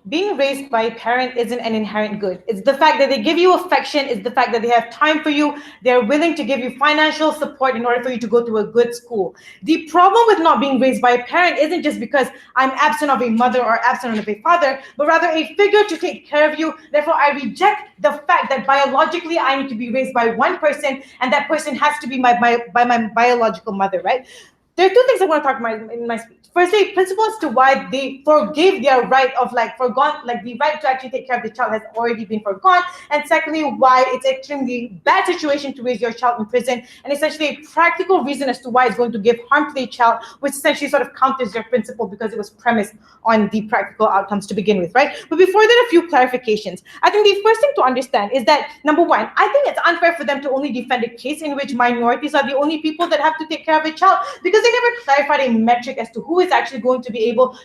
being raised by a parent isn't an inherent good. It's the fact that they give you affection, it's the fact that they have time for you, they're willing to give you financial support in order for you to go to a good school. The problem with not being raised by a parent isn't just because I'm absent of a mother or absent of a father, but rather a figure to take care of you. Therefore, I reject the fact that biologically I need to be raised by one person and that person has to be by my biological mother, right? There are two things I want to talk about in my speech. Firstly, principle as to why they forgave their right of forgone, the right to actually take care of the child has already been forgone. And secondly, why it's extremely bad situation to raise your child in prison, and essentially a practical reason as to why it's going to give harm to the child, which essentially sort of counters your principle because it was premised on the practical outcomes to begin with, right? But before that, a few clarifications. I think the first thing to understand is that, number one, I think it's unfair for them to only defend a case in which minorities are the only people that have to take care of a child, because they never clarified a metric as to who is actually going to be able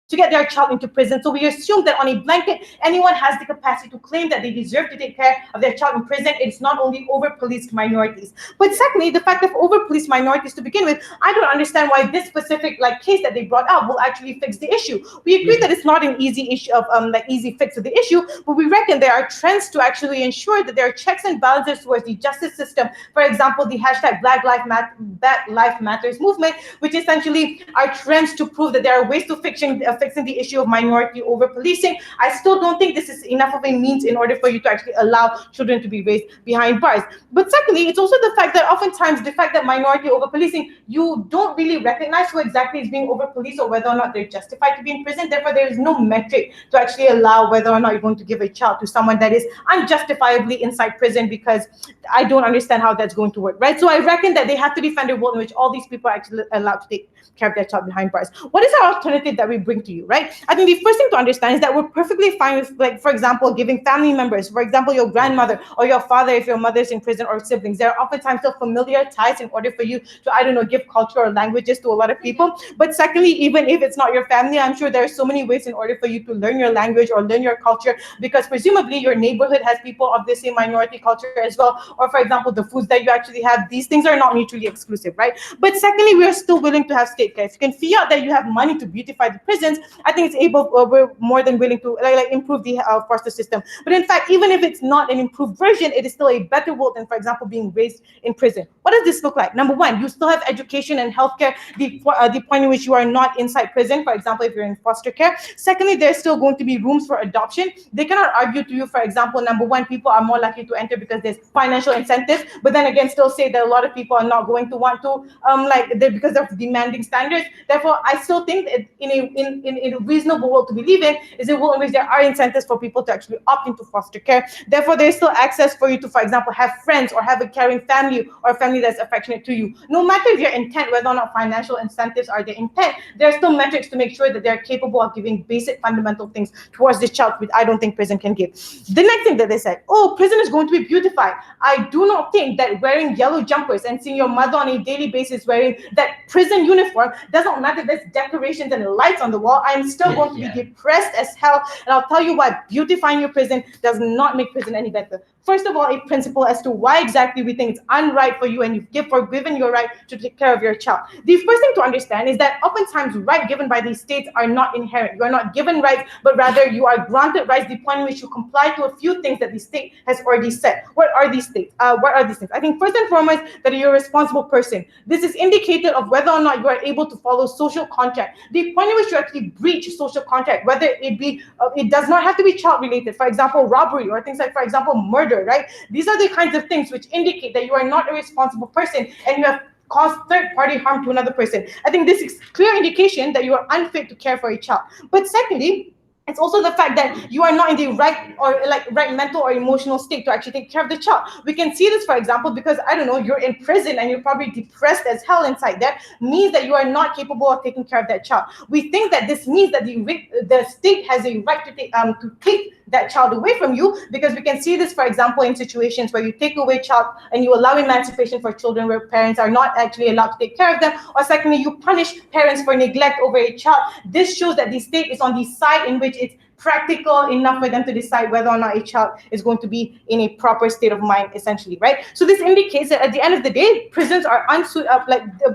to get their child into prison. So we assume that on a blanket, anyone has the capacity to claim that they deserve to take care of their child in prison. It's not only over-policed minorities. But secondly, the fact of over-policed minorities to begin with, I don't understand why this specific case that they brought out will actually fix the issue. We agree that it's not an easy issue of easy fix of the issue, but we reckon there are trends to actually ensure that there are checks and balances towards the justice system. For example, the hashtag Black Lives Matters movement, which essentially are trends to prove that there are ways to fixing the issue of minority over policing. I still don't think this is enough of a means in order for you to actually allow children to be raised behind bars. But secondly, it's also the fact that oftentimes the fact that minority over policing, you don't really recognize who exactly is being over policed or whether or not they're justified to be in prison. Therefore, there is no metric to actually allow whether or not you're going to give a child to someone that is unjustifiably inside prison, because I don't understand how that's going to work, right? So I reckon that they have to defend a world in which all these people are actually allowed to take care of their child behind bars. What is our alternative that we bring to you, right? I think the first thing to understand is that we're perfectly fine with, for example, giving family members, for example, your grandmother or your father, if your mother's in prison, or siblings. There are oftentimes still familiar ties in order for you to, I don't know, give culture or languages to a lot of people. But secondly, even if it's not your family, I'm sure there are so many ways in order for you to learn your language or learn your culture, because presumably your neighborhood has people of the same minority culture as well. Or for example, the foods that you actually have, these things are not mutually exclusive, right? But secondly, we are still willing to have state care. If you can figure out that you have money to beautify the prisons, I think we're more than willing to improve the foster system. But in fact, even if it's not an improved version, it is still a better world than, for example, being raised in prison. What does this look like? Number one, you still have education and healthcare, the point in which you are not inside prison, for example, if you're in foster care. Secondly, there's still going to be rooms for adoption. They cannot argue to you, for example, number one, people are more likely to enter because there's financial incentives, but then again, still say that a lot of people are not going to want to, because of demanding standards. Therefore, I still think that in a reasonable world to believe in is a world in which there are incentives for people to actually opt into foster care. Therefore, there is still access for you to, for example, have friends or have a caring family or a family that's affectionate to you. No matter if your intent, whether or not financial incentives are the intent, there are still metrics to make sure that they're capable of giving basic fundamental things towards this child, which I don't think prison can give. The next thing that they said, oh, prison is going to be beautified. I do not think that wearing yellow jumpers and seeing your mother on a daily basis wearing that prison uniform doesn't matter. There's decorations and lights on the wall. I'm still going to be depressed as hell. And I'll tell you why beautifying your prison does not make prison any better. First of all, a principle as to why exactly we think it's unright for you and you've forgiven your right to take care of your child. The first thing to understand is that oftentimes rights given by these states are not inherent. You are not given rights, but rather you are granted rights the point in which you comply to a few things that the state has already said. What are these things? What are these things? I think first and foremost that you're a responsible person. This is indicated of whether or not you are able to follow social contract. The point in which you actually breach social contract, whether it be, it does not have to be child related. For example, robbery or things like, for example, murder. Right? These are the kinds of things which indicate that you are not a responsible person and you have caused third-party harm to another person. I think this is clear indication that you are unfit to care for a child. But secondly, it's also the fact that you are not in the right mental or emotional state to actually take care of the child. We can see this, for example, because, I don't know, you're in prison and you're probably depressed as hell inside there, means that you are not capable of taking care of that child. We think that this means that the state has a right to take that child away from you, because we can see this, for example, in situations where you take away child and you allow emancipation for children where parents are not actually allowed to take care of them, or secondly, you punish parents for neglect over a child. This shows that the state is on the side in which it's practical enough for them to decide whether or not a child is going to be in a proper state of mind, essentially, right? So this indicates that at the end of the day, prisons are unsuited,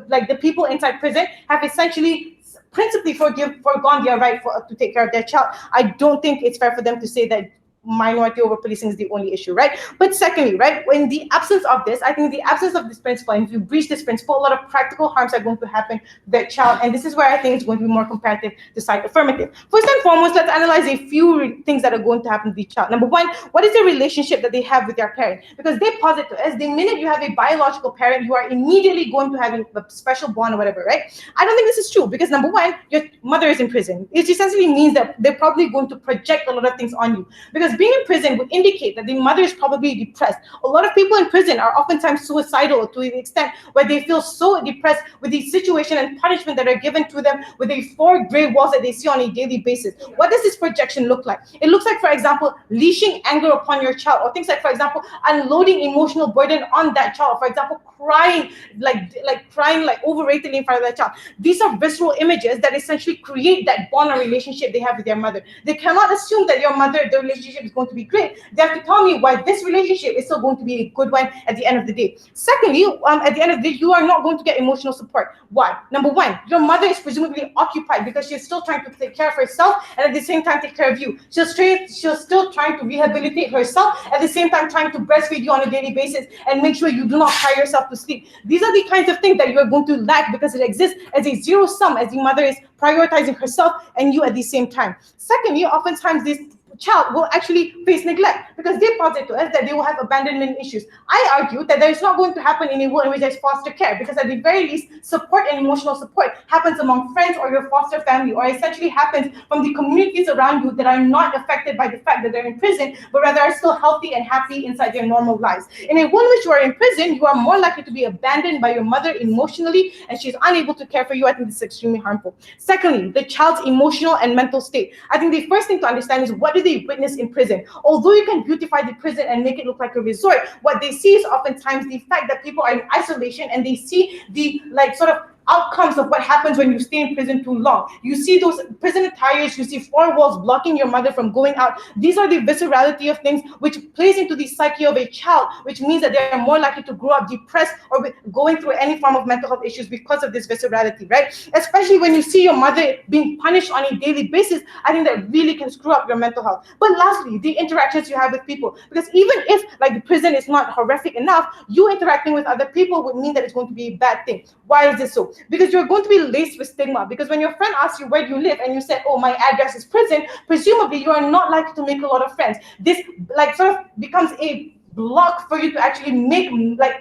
like the people inside prison have essentially principally foregone their right to take care of their child, I don't think it's fair for them to say that minority over policing is the only issue, right? But secondly, right, in the absence of this, I think the absence of this principle, and if you breach this principle, a lot of practical harms are going to happen to that child, and this is where I think it's going to be more comparative to cite affirmative. First and foremost, let's analyze a few things that are going to happen to the child. Number one, what is the relationship that they have with their parent? Because they posit to us, the minute you have a biological parent, you are immediately going to have a special bond or whatever, right? I don't think this is true, because number one, your mother is in prison. It essentially means that they're probably going to project a lot of things on you, because being in prison would indicate that the mother is probably depressed. A lot of people in prison are oftentimes suicidal to the extent where they feel so depressed with the situation and punishment that are given to them, with the 4 gray walls that they see on a daily basis. What does this projection look like? It looks like, for example, leashing anger upon your child, or things like, for example, unloading emotional burden on that child. For example, crying like overratedly in front of that child. These are visceral images that essentially create that bond or relationship they have with their mother. They cannot assume that your mother, the relationship is going to be great. They have to tell me why this relationship is still going to be a good one at the end of the day. Secondly, at the end of the day, you are not going to get emotional support. Why? Number one, your mother is presumably occupied because she's still trying to take care of herself and at the same time take care of you. She's still trying to rehabilitate herself, at the same time trying to breastfeed you on a daily basis and make sure you do not cry yourself to sleep. These are the kinds of things that you are going to lack because it exists as a zero sum, as the mother is prioritizing herself and you at the same time. Secondly, oftentimes this child will actually face neglect because they posit to us that they will have abandonment issues. I argue that that is not going to happen in a world in which there's foster care, because at the very least, support and emotional support happens among friends or your foster family, or essentially happens from the communities around you that are not affected by the fact that they're in prison, but rather are still healthy and happy inside their normal lives. In a world in which you are in prison, you are more likely to be abandoned by your mother emotionally, and she's unable to care for you. I think this is extremely harmful. Secondly, the child's emotional and mental state. I think the first thing to understand is, what do they witness in prison? Although you can beautify the prison and make it look like a resort, what they see is oftentimes the fact that people are in isolation, and they see the sort of outcomes of what happens when you stay in prison too long. You see those prison attires, you see 4 walls blocking your mother from going out. These are the viscerality of things which plays into the psyche of a child, which means that they are more likely to grow up depressed or going through any form of mental health issues because of this viscerality, right? Especially when you see your mother being punished on a daily basis, I think that really can screw up your mental health. But lastly, the interactions you have with people, because even if the prison is not horrific enough, you interacting with other people would mean that it's going to be a bad thing. Why is this so? Because you're going to be laced with stigma. Because when your friend asks you where do you live and you said, oh, my address is prison, presumably you are not likely to make a lot of friends. This sort of becomes a block for you to actually make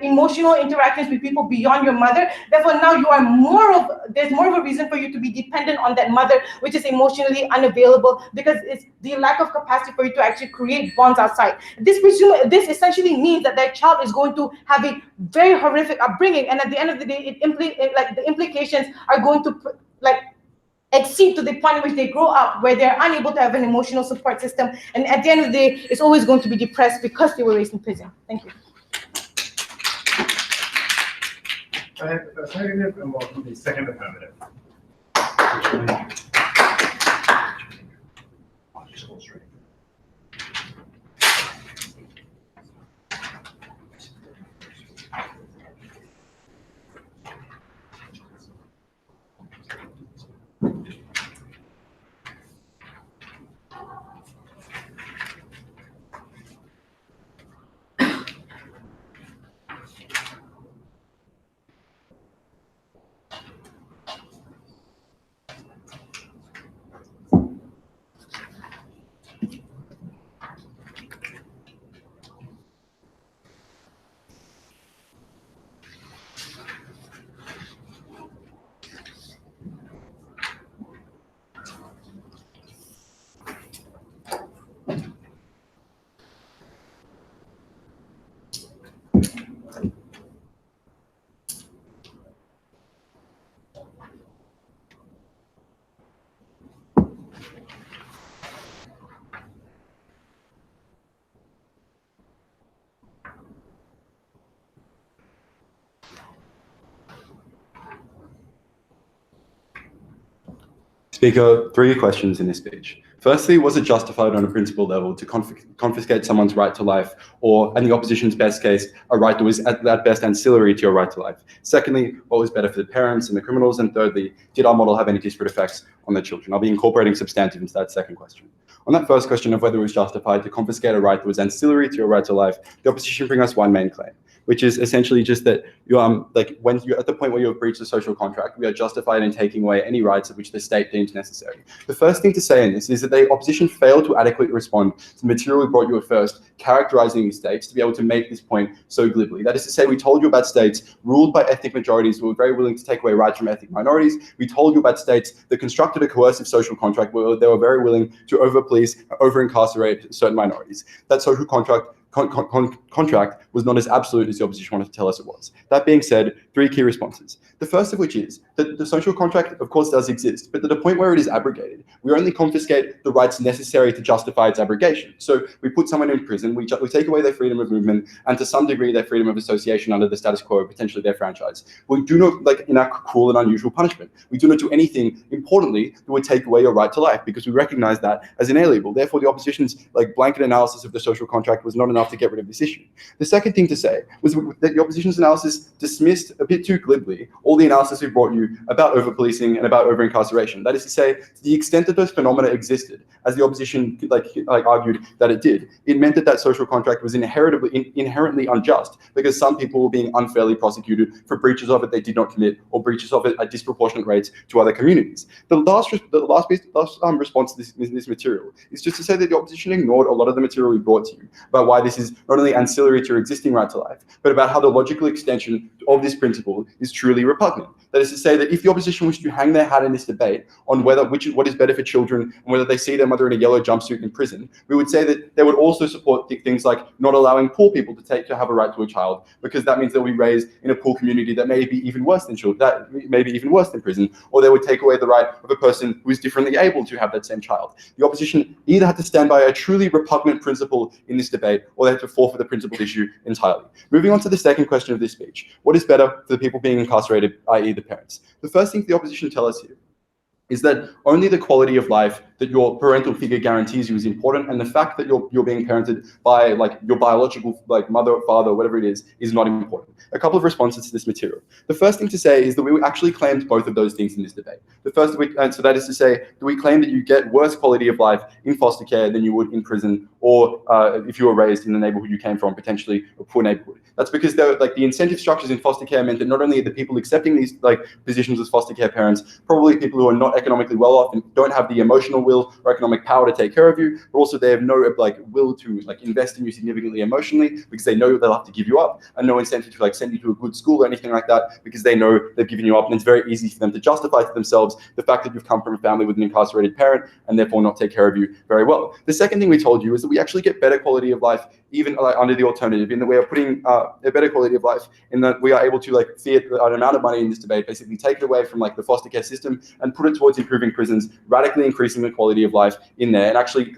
emotional interactions with people beyond your mother. Therefore, now you are there's more of a reason for you to be dependent on that mother, which is emotionally unavailable, because it's the lack of capacity for you to actually create bonds outside. This essentially means that that child is going to have a very horrific upbringing, and at the end of the day, the implications are going to exceed to the point in which they grow up where they're unable to have an emotional support system, and at the end of the day, it's always going to be depressed because they were raised in prison. Thank you. Affirmative, and welcome the second affirmative. Speaker, 3 questions in this speech. Firstly, was it justified on a principle level to confiscate someone's right to life, or, in the opposition's best case, a right that was at best ancillary to your right to life? Secondly, what was better for the parents and the criminals? And thirdly, did our model have any disparate effects on the children? I'll be incorporating substantive into that second question. On that first question of whether it was justified to confiscate a right that was ancillary to your right to life, the opposition bring us one main claim, which is essentially just that when you're at the point where you have breached the social contract, we are justified in taking away any rights of which the state deems necessary. The first thing to say in this is that the opposition failed to adequately respond to the material we brought you at first, characterizing these states to be able to make this point so glibly. That is to say, we told you about states ruled by ethnic majorities who were very willing to take away rights from ethnic minorities. We told you about states that constructed a coercive social contract where they were very willing to over-police, over-incarcerate certain minorities. That social contract was not as absolute as the opposition wanted to tell us it was. That being said, three key responses. The first of which is that the social contract, of course, does exist, but at the point where it is abrogated, we only confiscate the rights necessary to justify its abrogation. So we put someone in prison, we take away their freedom of movement, and to some degree their freedom of association under the status quo, potentially their franchise. We do not enact cruel and unusual punishment. We do not do anything, importantly, that would take away your right to life, because we recognize that as inalienable. Therefore, the opposition's blanket analysis of the social contract was not enough to get rid of this issue. The second thing to say was that the opposition's analysis dismissed a bit too glibly all the analysis we brought you about over-policing and about over-incarceration. That is to say, to the extent that those phenomena existed, as the opposition argued that it did, it meant that that social contract was inherently unjust, because some people were being unfairly prosecuted for breaches of it they did not commit, or breaches of it at disproportionate rates to other communities. The last response to this material is just to say that the opposition ignored a lot of the material we brought to you about why this is not only ancillary to your existing right to life, but about how the logical extension of this principle is truly repugnant. That is to say that if the opposition wished to hang their hat in this debate on what is better for children and whether they see their mother in a yellow jumpsuit in prison, we would say that they would also support things like not allowing poor people to have a right to a child, because that means they'll be raised in a poor community that may be even worse than children, that may be even worse than prison, or they would take away the right of a person who is differently able to have that same child. The opposition either had to stand by a truly repugnant principle in this debate, or they had to forfeit the principled issue entirely. Moving on to the second question of this speech, what is better for the people being incarcerated, i.e. the parents? The first thing the opposition tell us here is that only the quality of life that your parental figure guarantees you is important, and the fact that you're being parented by your biological mother or father or whatever it is not important. A couple of responses to this material. The first thing to say is that we actually claimed both of those things in this debate. The first of which, and so that is to say that we claim that you get worse quality of life in foster care than you would in prison, or if you were raised in the neighborhood you came from, potentially a poor neighborhood. That's because the incentive structures in foster care meant that not only are the people accepting these positions as foster care parents probably people who are not economically well off and don't have the emotional will or economic power to take care of you, but also they have no will to invest in you significantly emotionally, because they know they'll have to give you up, and no incentive to send you to a good school or anything like that, because they know they've given you up, and it's very easy for them to justify to themselves the fact that you've come from a family with an incarcerated parent and therefore not take care of you very well. The second thing we told you is that we actually get better quality of life even under the alternative, in that we are putting a better quality of life, in that we are able to fiat an amount of money in this debate, basically take it away from the foster care system and put it towards improving prisons, radically increasing the quality of life in there, and actually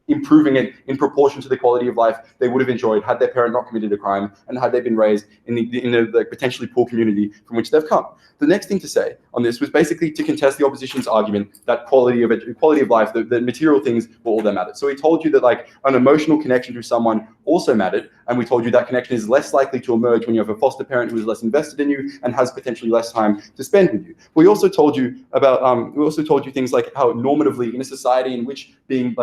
improving it in proportion to the quality of life they would have enjoyed had their parent not committed a crime and had they been raised in the potentially poor community from which they've come. The next thing to say on this was basically to contest the opposition's argument that quality of life, the material things were all that mattered. So we told you that an emotional connection to someone also mattered, and we told you that connection is less likely to emerge when you have a foster parent who is less invested in you and has potentially less time to spend with you. We also told you about things like how normatively in a society in which being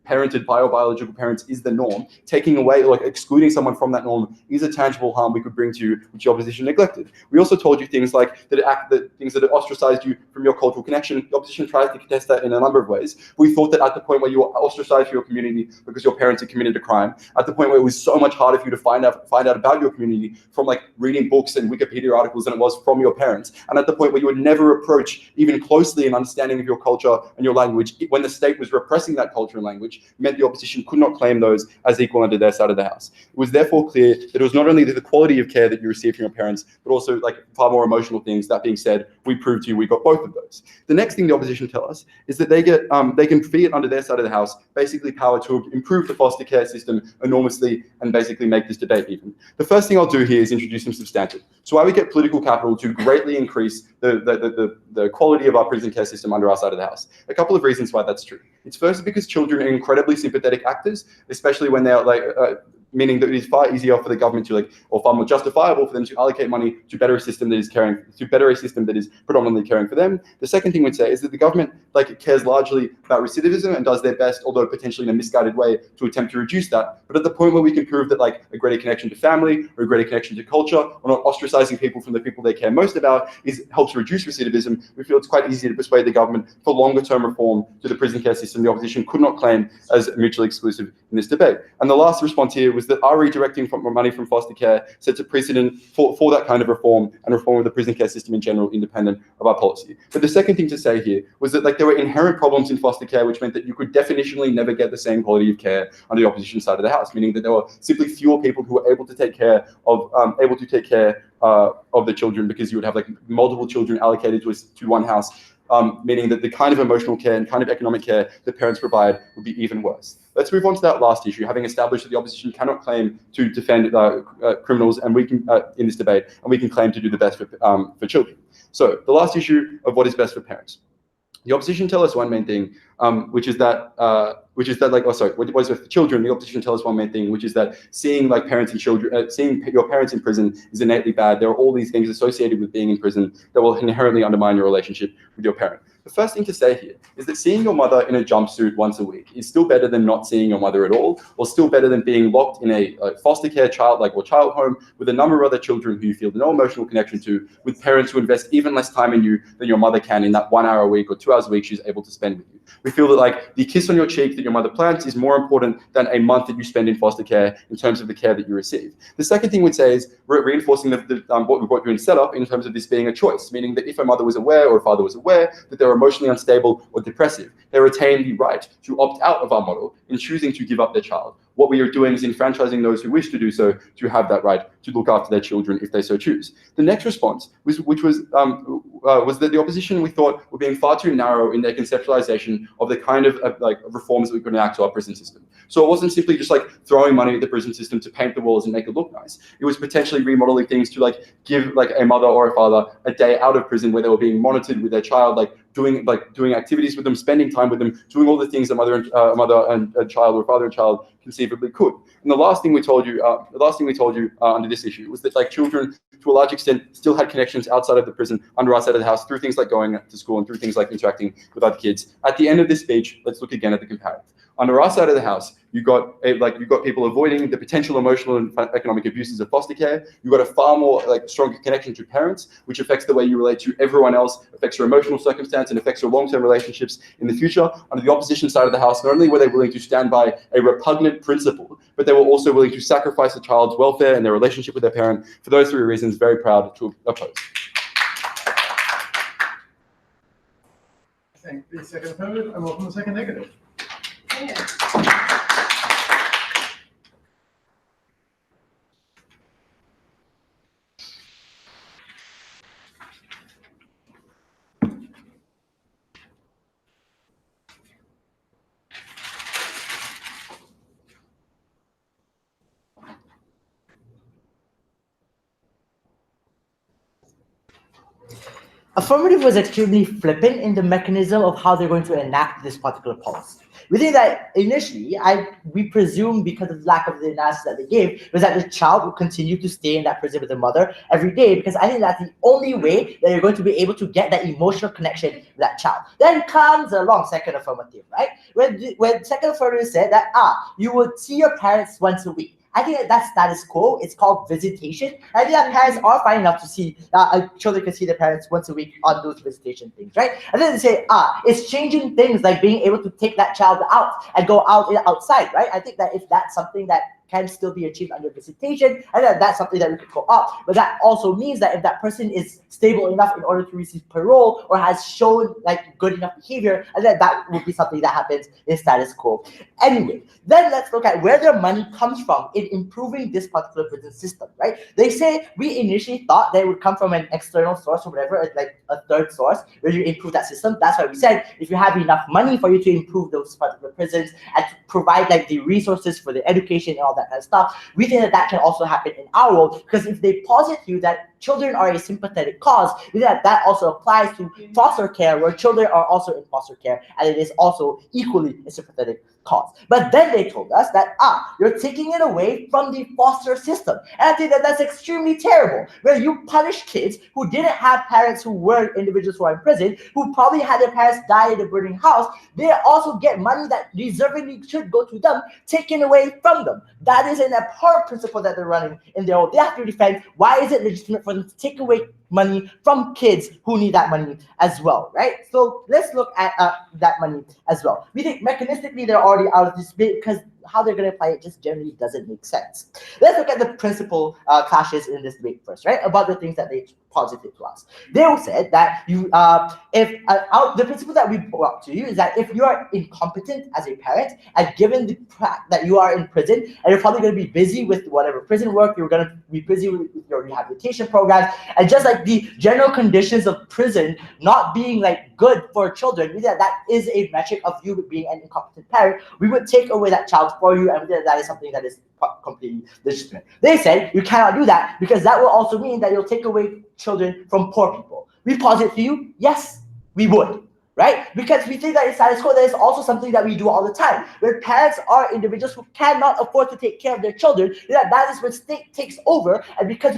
parented by your biological parents is the norm, taking away excluding someone from that norm is a tangible harm we could bring to you, which the opposition neglected. We also told you things like things that ostracized you from your cultural connection. The opposition tries to contest that in a number of ways. We thought that at the point where you were ostracized from your community because your parents had committed a crime, at the point where it was so much harder for you to find out about your community from reading books and Wikipedia articles than it was from your parents, and at the point where you would never approach even closely an understanding of your culture and your language when the state was repressing that culture and language, meant the opposition could not claim those as equal under their side of the house. It was therefore clear that it was not only the quality of care that you received from your parents, but also far more emotional things. That being said, we proved to you we got both of those. The next thing the opposition tell us is that they can fiat under their side of the house basically power to improve the foster care system enormously and basically make this debate even. The first thing I'll do here is introduce some substantive. So why we get political capital to greatly increase the quality of our prison care system under our side of the house. A couple of reasons why that's true. It's first because children are incredibly sympathetic actors, especially when they're meaning that it is far easier for the government to or far more justifiable for them to allocate money to better a system that is predominantly caring for them. The second thing we'd say is that the government cares largely about recidivism and does their best, although potentially in a misguided way, to attempt to reduce that. But at the point where we can prove that a greater connection to family or a greater connection to culture or not ostracizing people from the people they care most about helps reduce recidivism, we feel it's quite easy to persuade the government for longer term reform to the prison care system the opposition could not claim as mutually exclusive in this debate. And the last response here was that our redirecting money from foster care sets a precedent for that kind of reform and reform of the prison care system in general, independent of our policy. But the second thing to say here was that there were inherent problems in foster care, which meant that you could definitionally never get the same quality of care on the opposition side of the house, meaning that there were simply fewer people who were able to take care of the children, because you would have multiple children allocated to one house. Meaning that the kind of emotional care and kind of economic care that parents provide would be even worse. Let's move on to that last issue, having established that the opposition cannot claim to defend criminals and we can in this debate, and we can claim to do the best for children. So the last issue of what is best for parents. The opposition tell us one main thing, what is best for children? The opposition tell us one main thing, which is that seeing parents and children, seeing your parents in prison is innately bad. There are all these things associated with being in prison that will inherently undermine your relationship with your parent. The first thing to say here is that seeing your mother in a jumpsuit once a week is still better than not seeing your mother at all, or still better than being locked in a foster care child home with a number of other children who you feel no emotional connection to, with parents who invest even less time in you than your mother can in that 1 hour a week or 2 hours a week she's able to spend with you. We feel that the kiss on your cheek that your mother plants is more important than a month that you spend in foster care in terms of the care that you receive. The second thing we'd say is reinforcing what you're set up in terms of this being a choice, meaning that if a mother was aware or a father was aware that they're emotionally unstable or depressive, they retain the right to opt out of our model in choosing to give up their child. What we are doing is enfranchising those who wish to do so to have that right to look after their children if they so choose. The next response was that the opposition, we thought, were being far too narrow in their conceptualization of the kind of reforms that we could enact to our prison system. So it wasn't simply just throwing money at the prison system to paint the walls and make it look nice. It was potentially remodeling things to give a mother or a father a day out of prison where they were being monitored with their child, doing activities with them, spending time with them, doing all the things a mother and a child or father and child conceivably could. And the last thing we told you under this issue was that children, to a large extent, still had connections outside of the prison under our side of the house through things like going to school and through things like interacting with other kids. At the end of this speech, let's look again at the comparative. Under our side of the house, you got people avoiding the potential emotional and economic abuses of foster care. You got a far more stronger connection to parents, which affects the way you relate to everyone else, affects your emotional circumstance, and affects your long-term relationships in the future. Under the opposition side of the house, not only were they willing to stand by a repugnant principle, but they were also willing to sacrifice a child's welfare and their relationship with their parent. For those three reasons, very proud to oppose. Thank the second affirmative and welcome the second negative. Yeah. Affirmative was extremely flippant in the mechanism of how they're going to enact this particular policy. We think that initially, we presume because of the lack of the analysis that they gave, was that the child will continue to stay in that prison with the mother every day, because I think that's the only way that you're going to be able to get that emotional connection with that child. Then comes along second affirmative, right? When second affirmative said that, you would see your parents once a week. I think that's status quo. It's called visitation. I think that parents are fine enough to see, children can see their parents once a week on those visitation things, right? And then they say, it's changing things like being able to take that child out and go outside, right? I think that if that's something that can still be achieved under visitation, and that's something that we could go up. But that also means that if that person is stable enough in order to receive parole or has shown like good enough behavior, and then that would be something that happens in status quo. Anyway, then let's look at where their money comes from in improving this particular prison system, right? They say we initially thought that it would come from an external source or whatever, like a third source where you improve that system. That's why we said if you have enough money for you to improve those particular prisons and to provide like the resources for the education and all that kind of stuff, we think that that can also happen in our world, because if they posit to you that children are a sympathetic cause, we think that that also applies to foster care, where children are also in foster care, and it is also equally a sympathetic cause. But then they told us that, you're taking it away from the foster system. And I think that that's extremely terrible, where you punish kids who didn't have parents who were individuals who are in prison, who probably had their parents die in a burning house. They also get money that deservingly should go to them, taken away from them. That is an abhorrent principle that they're running in their own. They have to defend why is it legitimate for them to take away money from kids who need that money as well, right? So let's look at that money as well. We think mechanistically they're already out of this debate because how they're going to apply it just generally doesn't make sense. Let's look at the principal clashes in this debate first, right? About the things that they posited to us. They said that you, the principle that we brought to you is that if you are incompetent as a parent, and given the fact that you are in prison and you're probably going to be busy with whatever prison work, you're going to be busy with your rehabilitation programs, and just like the general conditions of prison not being like good for children, that is a metric of you being an incompetent parent, we would take away that child for you, and that is something that is completely legitimate. They said you cannot do that because that will also mean that you'll take away children from poor people. We posit to you, yes, we would. Right? Because we think that in status quo, that is also something that we do all the time. Where parents are individuals who cannot afford to take care of their children, that is when state takes over, and because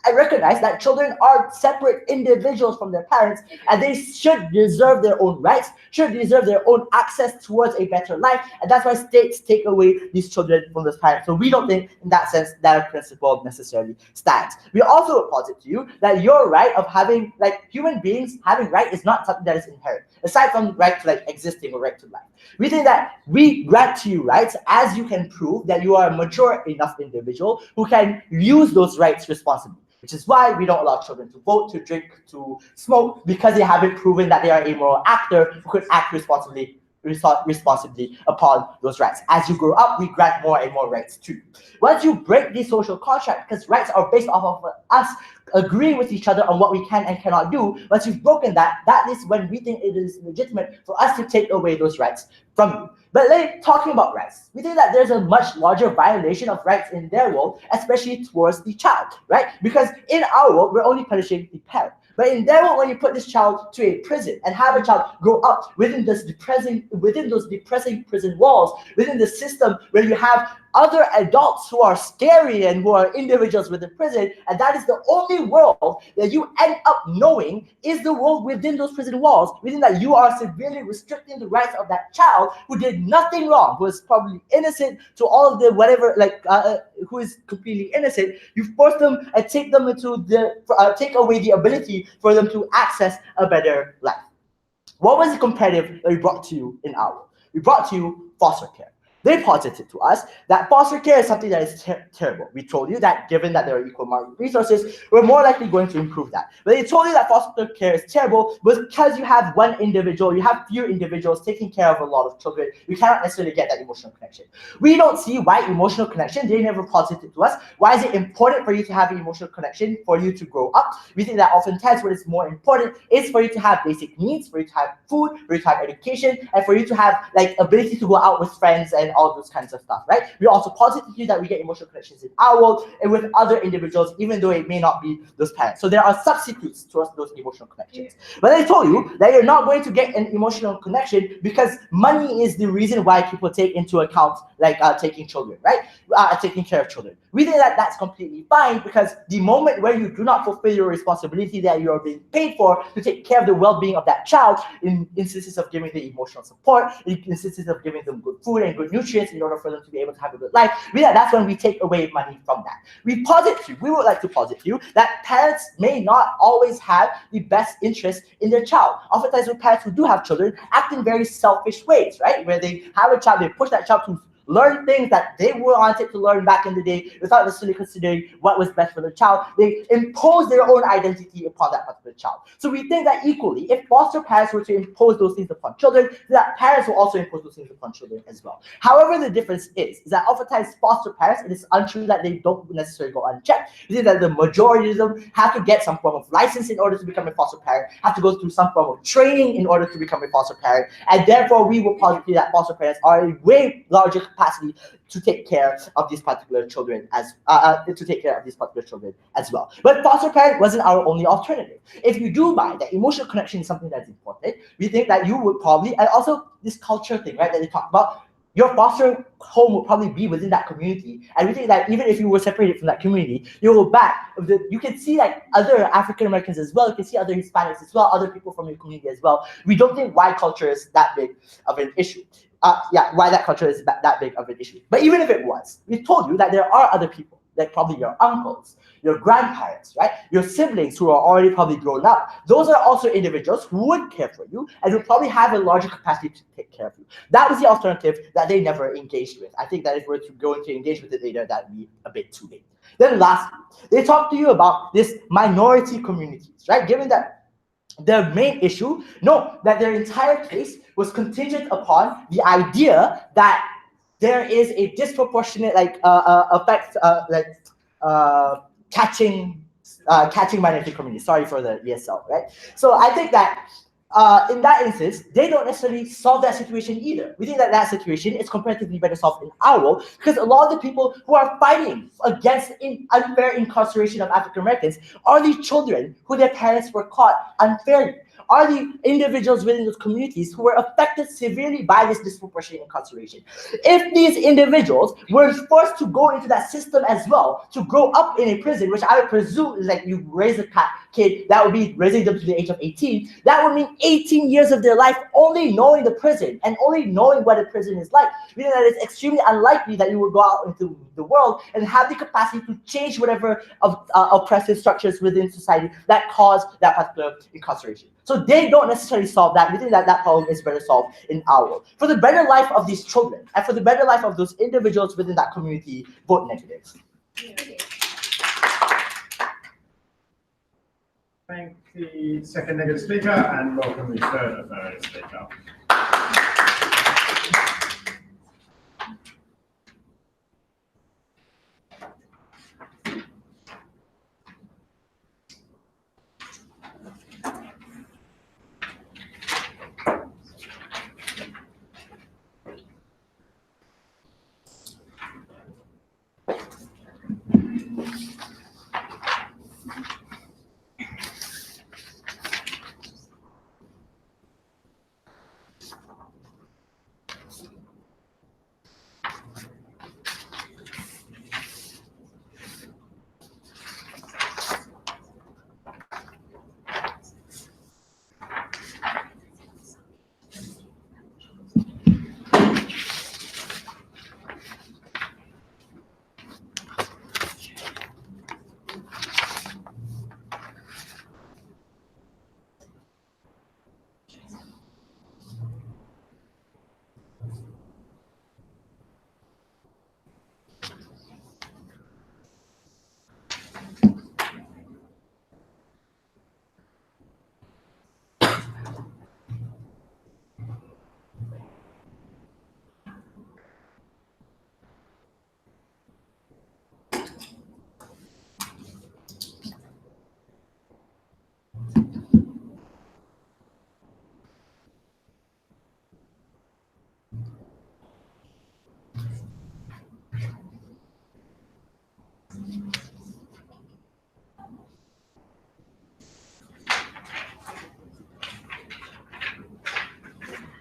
I recognize that children are separate individuals from their parents, and they should deserve their own rights, should deserve their own access towards a better life, and that's why states take away these children from those parents. So we don't think, in that sense, that principle necessarily stands. We also posit to you that your right of having, like, human beings having right is not something that is inherent, aside from right to like existing or right to life. We think that we grant to you rights as you can prove that you are a mature enough individual who can use those rights responsibly. Which is why we don't allow children to vote, to drink, to smoke, because they haven't proven that they are a moral actor who could act responsibly upon those rights. As you grow up, we grant more and more rights too. Once you break the social contract, because rights are based off of us agreeing with each other on what we can and cannot do, once you've broken that, that is when we think it is legitimate for us to take away those rights from you. But talking about rights, we think that there's a much larger violation of rights in their world, especially towards the child, right? Because in our world, we're only punishing the parent. But in their world, when you put this child to a prison and have a child grow up within those depressing prison walls, within the system where you have other adults who are scary and who are individuals within prison, and that is the only world that you end up knowing is the world within those prison walls, meaning that you are severely restricting the rights of that child who did nothing wrong, who is probably innocent to all of the whatever, who is completely innocent. You force them and take them into take away the ability for them to access a better life. What was the comparative that we brought to you in our world? We brought to you foster care. They posited to us that foster care is something that is terrible. We told you that given that there are equal market resources, we're more likely going to improve that. But they told you that foster care is terrible because you have one individual, you have few individuals taking care of a lot of children. You cannot necessarily get that emotional connection. We don't see why emotional connection, they never posited to us. Why is it important for you to have an emotional connection for you to grow up? We think that oftentimes what is more important is for you to have basic needs, for you to have food, for you to have education, and for you to have like ability to go out with friends and all those kinds of stuff, right? We also positively that we get emotional connections in our world and with other individuals, even though it may not be those parents. So there are substitutes to those emotional connections. But I told you that you're not going to get an emotional connection because money is the reason why people take into account like taking children, right? Taking care of children. We think that that's completely fine because the moment where you do not fulfill your responsibility that you are being paid for to take care of the well-being of that child, in instances of giving the emotional support, in instances of giving them good food and good nutrients in order for them to be able to have a good life, that's when we take away money from that. We would like to posit to you that parents may not always have the best interest in their child. Oftentimes with parents who do have children act in very selfish ways, right? Where they have a child, they push that child to learn things that they wanted to learn back in the day without necessarily considering what was best for the child. They impose their own identity upon that particular child. So we think that equally, if foster parents were to impose those things upon children, that parents will also impose those things upon children as well. However, the difference is that oftentimes foster parents, it is untrue that they don't necessarily go unchecked. We think that the majority of them have to get some form of license in order to become a foster parent, have to go through some form of training in order to become a foster parent, and therefore we will posit that foster parents are a way larger capacity to take care of these particular children as well. But foster parent wasn't our only alternative. If you do buy that emotional connection is something that's important, we think that you would probably, and also this culture thing, right, that they talk about, your foster home will probably be within that community. And we think that even if you were separated from that community, you go back, you can see like other African Americans as well, you can see other Hispanics as well, other people from your community as well. We don't think why culture is that big of an issue. Why that culture is that big of an issue. But even if it was, we told you that there are other people, like probably your uncles, your grandparents, right? Your siblings who are already probably grown up. Those are also individuals who would care for you and who probably have a larger capacity to take care of you. That was the alternative that they never engaged with. I think that if we're going to engage with it later, that would be a bit too late. Then lastly, they talked to you about this minority communities, right? Given that their main issue, that their entire case was contingent upon the idea that there is a disproportionate effect, catching minority communities. Sorry for the ESL, right? So I think that in that instance, they don't necessarily solve that situation either. We think that that situation is comparatively better solved in our world because a lot of the people who are fighting against unfair incarceration of African Americans are the children who their parents were caught unfairly, are the individuals within those communities who were affected severely by this disproportionate incarceration. If these individuals were forced to go into that system as well, to grow up in a prison, which I would presume is like you raise a kid, that would be raising them to the age of 18, that would mean 18 years of their life only knowing the prison and only knowing what a prison is like. Meaning that it's extremely unlikely that you will go out into the world and have the capacity to change whatever oppressive structures within society that cause that particular incarceration. So they don't necessarily solve that. We think that that problem is better solved in our world. For the better life of these children and for the better life of those individuals within that community, vote negative. Thank the second negative speaker and welcome the third affirmative speaker.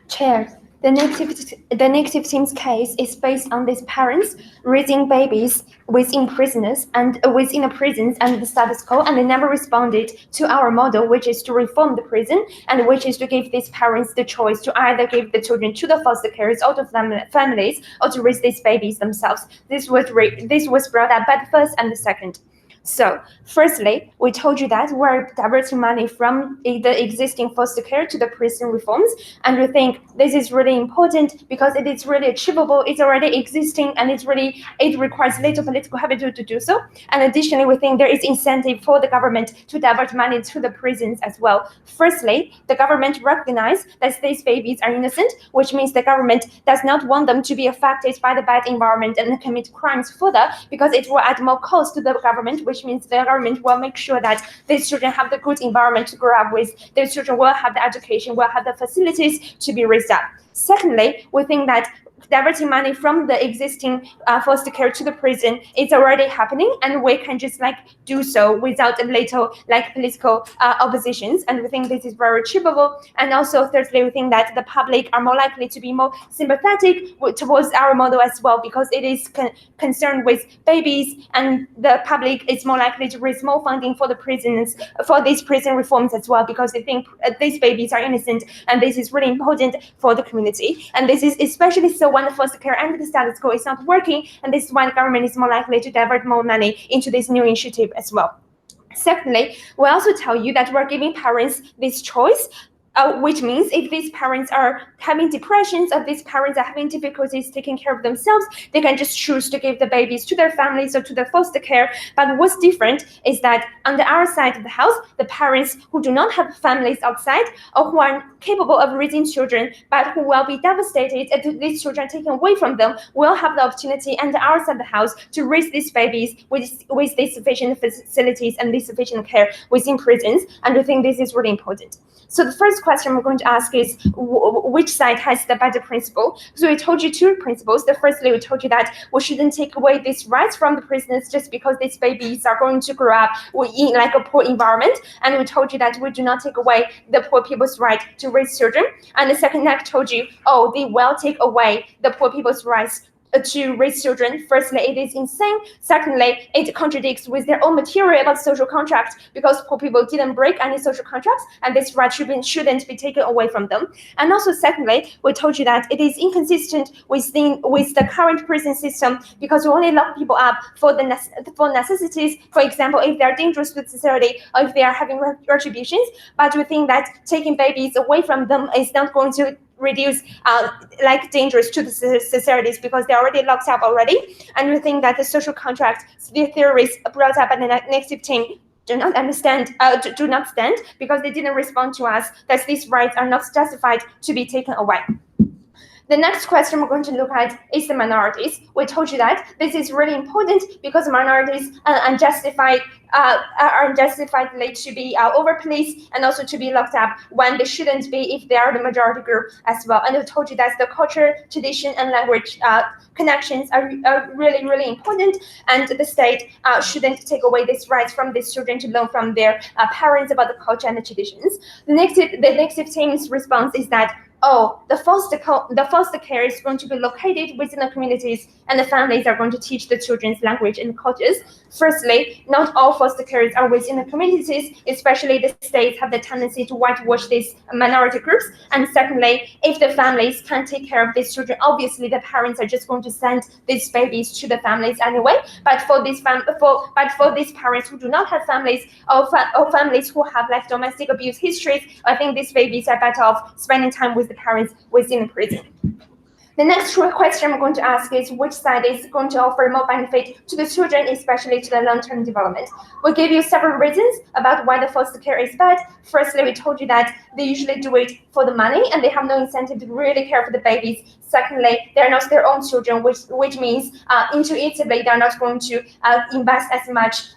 Chair, the negative team's case is based on these parents raising babies within prisons and within the prisons and the status quo, and they never responded to our model, which is to reform the prison and which is to give these parents the choice to either give the children to the foster carers out of families or to raise these babies themselves. This was brought up by the first and the second. So, firstly, we told you that we're diverting money from the existing foster care to the prison reforms, and we think this is really important because it is really achievable, it's already existing, and it requires little political habit to do so. And additionally, we think there is incentive for the government to divert money to the prisons as well. Firstly, the government recognizes that these babies are innocent, which means the government does not want them to be affected by the bad environment and commit crimes further, because it will add more cost to the government, which means the government will make sure that these children have the good environment to grow up with. These children will have the education, will have the facilities to be raised up. Secondly, we think that diverting money from the existing foster care to the prison is already happening, and we can just do so without a little political oppositions, and we think this is very achievable. And also thirdly, we think that the public are more likely to be more sympathetic towards our model as well, because it is concerned with babies, and the public is more likely to raise more funding for the prisons, for these prison reforms as well, because they think these babies are innocent, and this is really important for the community. And this is especially so when the foster care and the status quo is not working, and this is why the government is more likely to divert more money into this new initiative as well. Secondly, we also tell you that we're giving parents this choice, which means if these parents are having depressions, if these parents are having difficulties taking care of themselves, they can just choose to give the babies to their families or to the foster care. But what's different is that on the other side of the house, the parents who do not have families outside or who are capable of raising children, but who will be devastated if these children are taken away from them, will have the opportunity on the other side of the house to raise these babies with these sufficient facilities and this sufficient care within prisons. And we think this is really important. So the first question we're going to ask is which side has the better principle? So we told you two principles. Firstly, we told you that we shouldn't take away these rights from the prisoners just because these babies are going to grow up in a poor environment. And we told you that we do not take away the poor people's right to raise children. And the second act told you, they will take away the poor people's rights to raise children. Firstly, it is insane. Secondly, it contradicts with their own material about social contracts, because poor people didn't break any social contracts, and this right shouldn't be taken away from them. And also, secondly, we told you that it is inconsistent with the current prison system, because we only lock people up for necessities. For example, if they are dangerous to society or if they are having retributions. But we think that taking babies away from them is not going to reduce dangers to the societies, because they're already locked up already. And we think that the social contract, the theories brought up by the next 15 do not stand, because they didn't respond to us that these rights are not justified to be taken away. The next question we're going to look at is the minorities. We told you that this is really important because minorities are unjustifiedly to be overpoliced and also to be locked up when they shouldn't be if they are the majority group as well. And we told you that the culture, tradition, and language connections are really, really important, and the state shouldn't take away these rights from these children to learn from their parents about the culture and the traditions. The next 15's response is that the foster care is going to be located within the communities, and the families are going to teach the children's language and cultures. Firstly, not all foster carers are within the communities, especially the states have the tendency to whitewash these minority groups. And secondly, if the families can't take care of these children, obviously the parents are just going to send these babies to the families anyway. But for these parents who do not have families or families who have domestic abuse histories, I think these babies are better off spending time with the parents within the prison. The next question we're going to ask is which side is going to offer more benefit to the children, especially to the long-term development. We'll give you several reasons about why the foster care is bad. Firstly, we told you that they usually do it for the money and they have no incentive to really care for the babies. Secondly, they're not their own children, which means intuitively they're not going to invest as much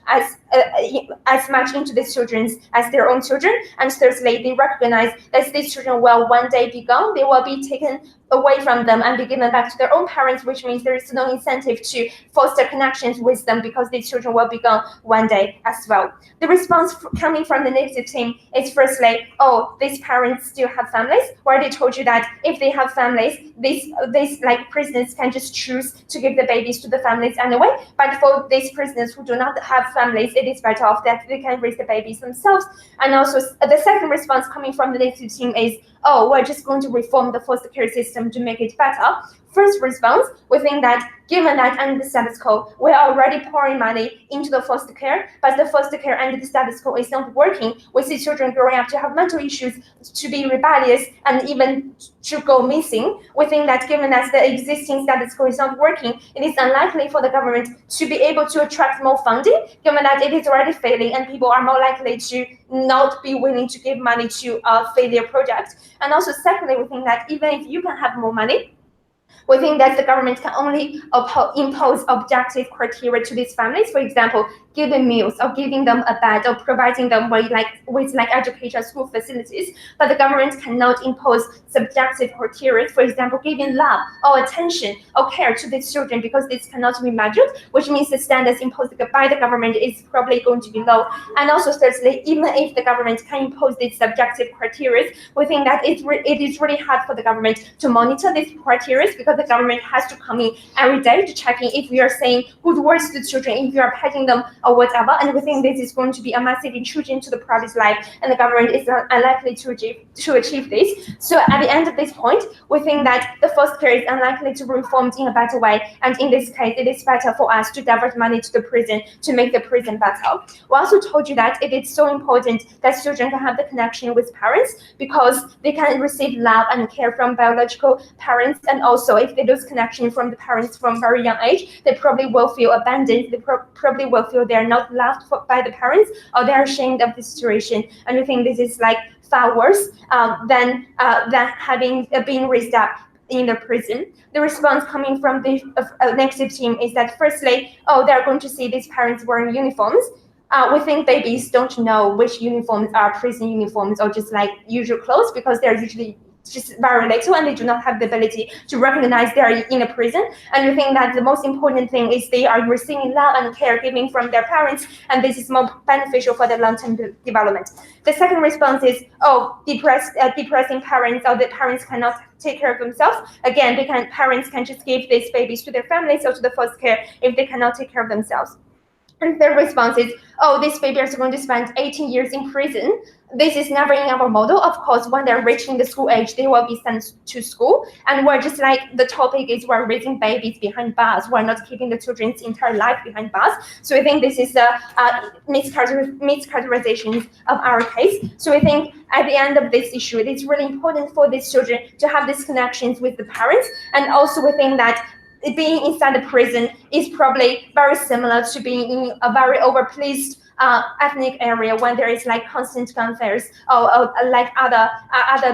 into these children as their own children. And thirdly, they recognize that these children will one day be gone. They will be taken away from them and be given back to their own parents, which means there is no incentive to foster connections with them because these children will be gone one day as well. The response coming from the negative team is firstly, these parents still have families. We already told you that if they have families, these prisoners can just choose to give the babies to the families anyway. But for these prisoners who do not have families, it is better off that they can raise the babies themselves. And also the second response coming from the negative team is, we're just going to reform the foster care system to make it better. first response, we think that given that under the status quo, we are already pouring money into the foster care, but the foster care under the status quo is not working. We see children growing up to have mental issues, to be rebellious, and even to go missing. We think that given that the existing status quo is not working, it is unlikely for the government to be able to attract more funding, given that it is already failing and people are more likely to not be willing to give money to a failure project. And also secondly, we think that even if you can have more money, we think that the government can only impose objective criteria to these families. For example, giving meals or giving them a bed or providing them with education school facilities. But the government cannot impose subjective criteria. For example, giving love or attention or care to these children, because this cannot be measured, which means the standards imposed by the government is probably going to be low. And also thirdly, even if the government can impose these subjective criteria, we think that it is really hard for the government to monitor these criteria, because the government has to come in every day to check in if we are saying good words to the children, if we are petting them or whatever. And we think this is going to be a massive intrusion to the private life, and the government is unlikely to achieve this. So at the end of this point, we think that the foster care is unlikely to be reformed in a better way. And in this case, it is better for us to divert money to the prison to make the prison better. We also told you that it is so important that children can have the connection with parents, because they can receive love and care from biological parents, and also if they lose connection from the parents from very young age, they probably will feel abandoned. They probably will feel they are not loved by the parents, or they are ashamed of the situation. And we think this is far worse than having being raised up in the prison. The response coming from the negative team is that firstly, they're going to see these parents wearing uniforms. We think babies don't know which uniforms are prison uniforms or just usual clothes, because they're usually just very little and they do not have the ability to recognize they are in a prison. And we think that the most important thing is they are receiving love and caregiving from their parents, and this is more beneficial for their long-term development. The second response is, depressing parents, or the parents cannot take care of themselves. Again, parents can just give these babies to their families or to the foster care if they cannot take care of themselves. And third response is, these babies are going to spend 18 years in prison. This is never in our model. Of course, when they're reaching the school age, they will be sent to school. And we're just the topic is we're raising babies behind bars. We're not keeping the children's entire life behind bars. So I think this is a mischaracterization of our case. So I think at the end of this issue, it is really important for these children to have these connections with the parents. And also we think that being inside the prison is probably very similar to being in a very overpoliced ethnic area when there is constant gun fairs or other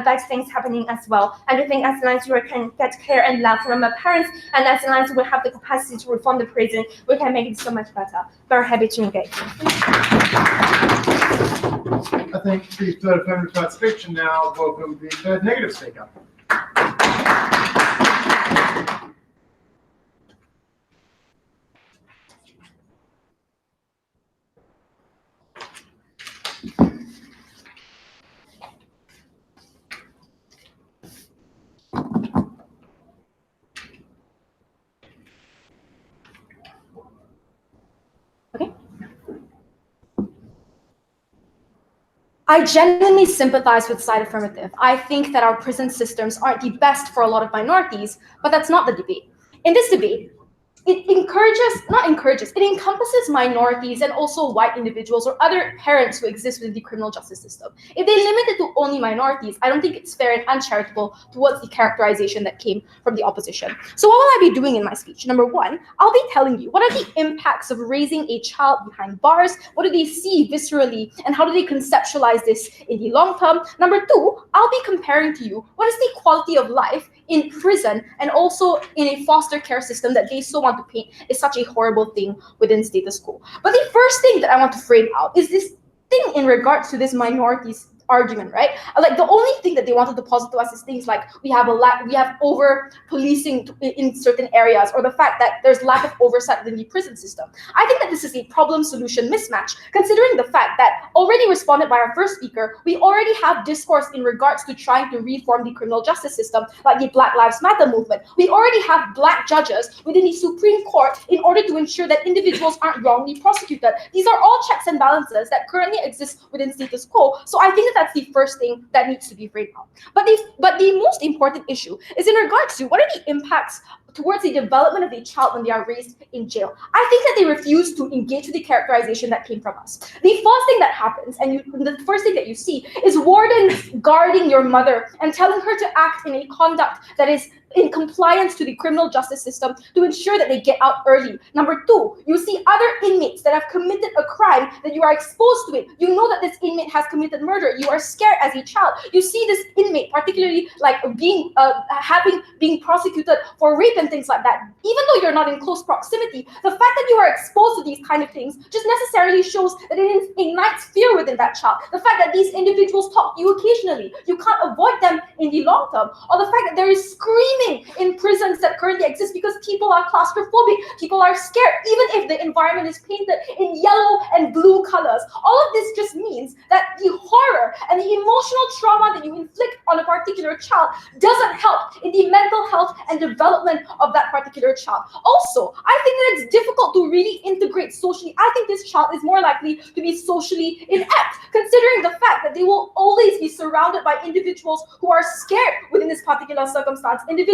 bad things happening as well. And I think as long as we can get care and love from our parents, and as long as we have the capacity to reform the prison, we can make it so much better. Very happy to engage. I think the third affirmative part speech, and now welcome the third negative speaker. I genuinely sympathize with side affirmative. I think that our prison systems aren't the best for a lot of minorities, but that's not the debate. In this debate, it encompasses minorities and also white individuals or other parents who exist within the criminal justice system. If they limit it to only minorities, I don't think it's fair and uncharitable towards the characterization that came from the opposition. So what will I be doing in my speech? Number one, I'll be telling you what are the impacts of raising a child behind bars, what do they see viscerally, and how do they conceptualize this in the long term? Number two, I'll be comparing to you what is the quality of life in prison and also in a foster care system that they so want to paint is such a horrible thing within status quo. But the first thing that I want to frame out is this thing in regards to this minorities argument, right? The only thing that they wanted to posit to us is things like we have over policing in certain areas, or the fact that there's lack of oversight within the prison system. I think that this is a problem solution mismatch, considering the fact that already responded by our first speaker, we already have discourse in regards to trying to reform the criminal justice system, like the Black Lives Matter movement. We already have Black judges within the Supreme Court in order to ensure that individuals aren't wrongly prosecuted. These are all checks and balances that currently exist within status quo. So I think that that's the first thing that needs to be framed out. But the most important issue is in regards to what are the impacts towards the development of a child when they are raised in jail. I think that they refuse to engage with the characterization that came from us. The first thing that happens, and the first thing that you see, is wardens guarding your mother and telling her to act in a conduct that is in compliance to the criminal justice system to ensure that they get out early. Number two, you see other inmates that have committed a crime that you are exposed to it. You know that this inmate has committed murder. You are scared as a child. You see this inmate, particularly like being prosecuted for rape and things like that. Even though you're not in close proximity, the fact that you are exposed to these kind of things just necessarily shows that it ignites fear within that child. The fact that these individuals talk to you occasionally, you can't avoid them in the long term, or the fact that there is screaming in prisons that currently exist because people are claustrophobic, people are scared, even if the environment is painted in yellow and blue colors. All of this just means that the horror and the emotional trauma that you inflict on a particular child doesn't help in the mental health and development of that particular child. Also, I think that it's difficult to really integrate socially. I think this child is more likely to be socially inept, considering the fact that they will always be surrounded by individuals who are scared within this particular circumstance, individuals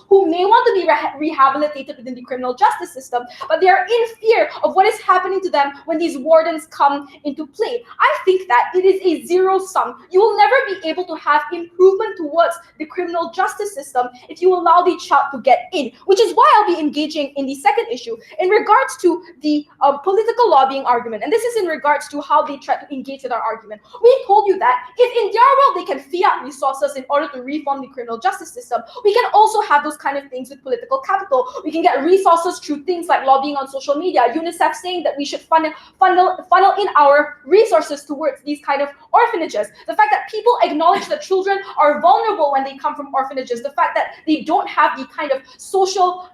who may want to be rehabilitated within the criminal justice system, but they are in fear of what is happening to them when these wardens come into play. I think that it is a zero sum. You will never be able to have improvement towards the criminal justice system if you allow the child to get in, which is why I'll be engaging in the second issue in regards to the political lobbying argument. And this is in regards to how they try to engage with our argument. We told you that if in their world they can fiat resources in order to reform the criminal justice system, we can also have those kind of things with political capital. We can get resources through things like lobbying on social media, UNICEF saying that we should funnel in our resources towards these kind of orphanages. The fact that people acknowledge that children are vulnerable when they come from orphanages, the fact that they don't have the kind of social,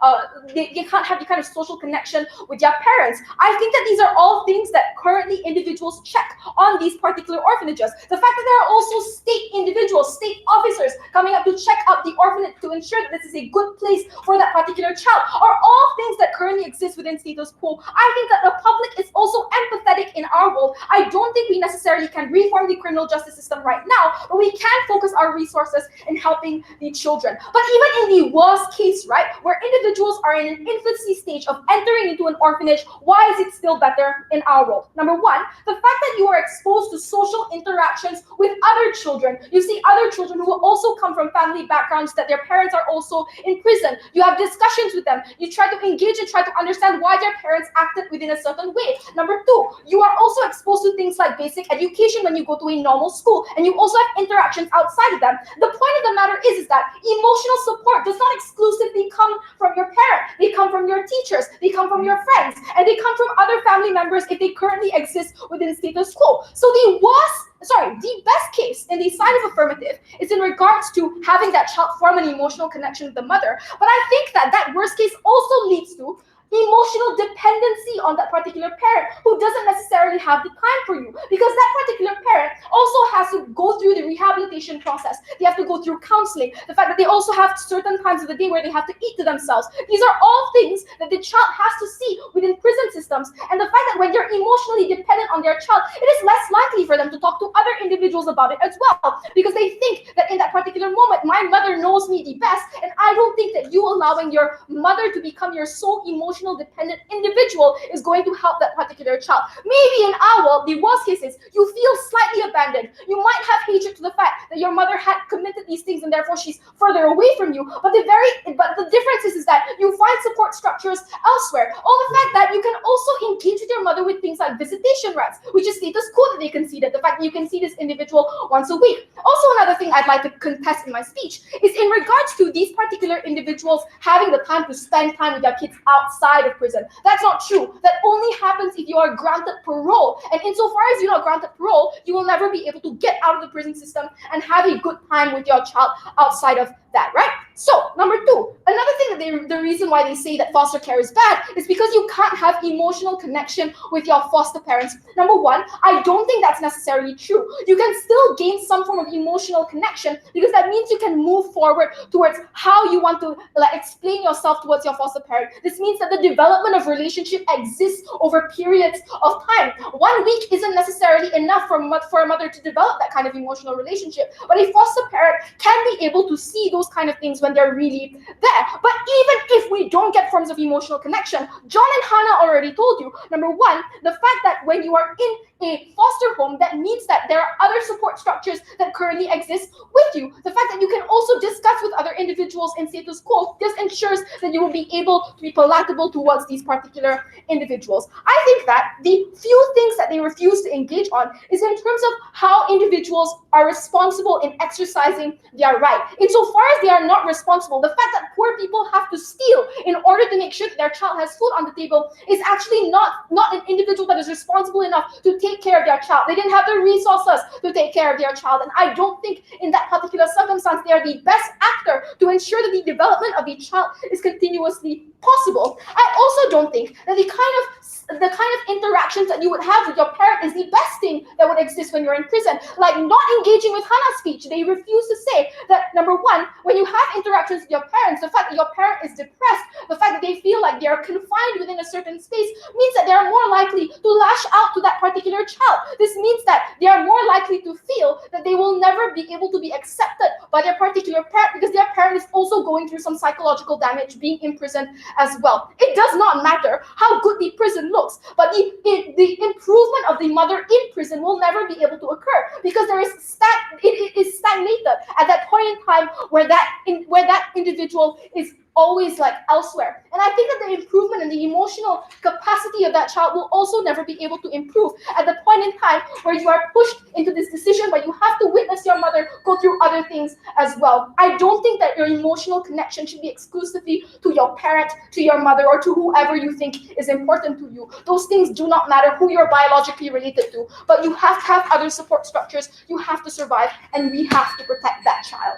they can't have the kind of social connection with their parents. I think that these are all things that currently individuals check on these particular orphanages. The fact that there are also state individuals, state officers coming up to check out the orphanage to ensure that this is a good place for that particular child are all things that currently exist within status quo. I think that the public is also empathetic in our world. I don't think we necessarily can reform the criminal justice system right now, but we can focus our resources in helping the children. But even in the worst case, right, where individuals are in an infancy stage of entering into an orphanage, why is it still better in our world? Number one, the fact that you are exposed to social interactions with other children. You see other children who will also come from family backgrounds that their parents are also in prison. You have discussions with them. You try to engage and try to understand why their parents acted within a certain way. Number two, you are also exposed to things like basic education when you go to a normal school, and you also have interactions outside of them. The point of the matter is that emotional support does not exclusively come from your parent. They come from your teachers, they come from your friends, and they come from other family members if they currently exist within status quo. So the best case in the side of affirmative is in regards to having that child form an emotional connection with the mother. But I think that that worst case also leads to emotional dependency on that particular parent who doesn't necessarily have the time for you, because that particular parent also has to go through the rehabilitation process. They have to go through counseling. The fact that they also have certain times of the day where they have to eat to themselves. These are all things that the child has to see within prison systems. And the fact that when you're emotionally dependent on their child, it is less likely for them to talk to other individuals about it as well, because they think that in that particular moment, my mother knows me the best, and I don't think that you allowing your mother to become your sole emotional dependent individual is going to help that particular child. Maybe in our world, the worst case is you feel slightly abandoned. You might have hatred to the fact that your mother had committed these things and therefore she's further away from you. But the difference is that you find support structures elsewhere. Or the fact that you can also engage with your mother with things like visitation rights, which is status quo that they conceded. The fact that you can see this individual once a week. Also, another thing I'd like to contest in my speech is in regards to these particular individuals having the time to spend time with their kids outside of prison. That's not true. That only happens if you are granted parole. And insofar as you're not granted parole, you will never be able to get out of the prison system and have a good time with your child outside of that, right? So, number two, another thing think that the reason why they say that foster care is bad is because you can't have emotional connection with your foster parents. Number one, I don't think that's necessarily true. You can still gain some form of emotional connection because that means you can move forward towards how you want to explain yourself towards your foster parent. This means that the development of relationship exists over periods of time. 1 week isn't necessarily enough for a mother to develop that kind of emotional relationship, but a foster parent can be able to see those kind of things when they're really there. But even if we don't get forms of emotional connection, John and Hannah already told you, number one, the fact that when you are in a foster home, that means that there are other support structures that currently exist with you. The fact that you can also discuss with other individuals in status quo just ensures that you will be able to be palatable towards these particular individuals. I think that the few things that they refuse to engage on is in terms of how individuals are responsible in exercising their right. Insofar as they are not responsible, the fact that poor people have to steal in order to make sure that their child has food on the table is actually not an individual that is responsible enough to take care of their child. They didn't have the resources to take care of their child, and I don't think in that particular circumstance they are the best actor to ensure that the development of the child is continuously possible. I also don't think that the kind of interactions that you would have with your parent is the best thing that would exist when you're in prison. Like not engaging with Hannah's speech, they refuse to say that, number one, when you have interactions with your parents, the fact that your parent is depressed, the fact that they feel like they are confined within a certain space means that they are more likely to lash out to that particular child. This means that they are more likely to feel that they will never be able to be accepted by their particular parent because their parent is also going through some psychological damage being imprisoned as well. It does not matter how good the prison looks, but the improvement of the mother in prison will never be able to occur because it is stagnated at that point in time where that individual is always like elsewhere. And I think that the improvement in the emotional capacity of that child will also never be able to improve at the point in time where you are pushed into this decision where you have to witness your mother go through other things as well. I don't think that your emotional connection should be exclusively to your parent, to your mother, or to whoever you think is important to you. Those things do not matter who you're biologically related to, but you have to have other support structures, you have to survive, and we have to protect that child.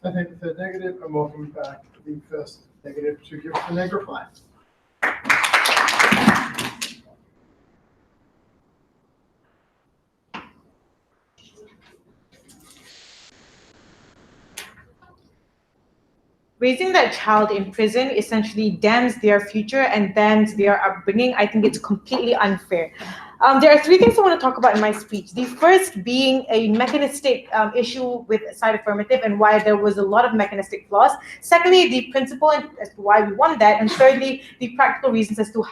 I thank the third negative and welcome back the first negative to give the neg reply. Raising that child in prison essentially damns their future and damns their upbringing. I think it's completely unfair. There are three things I want to talk about in my speech. The first being a mechanistic issue with side affirmative and why there was a lot of mechanistic flaws. Secondly, the principle as to why we want that. And thirdly, the practical reasons as to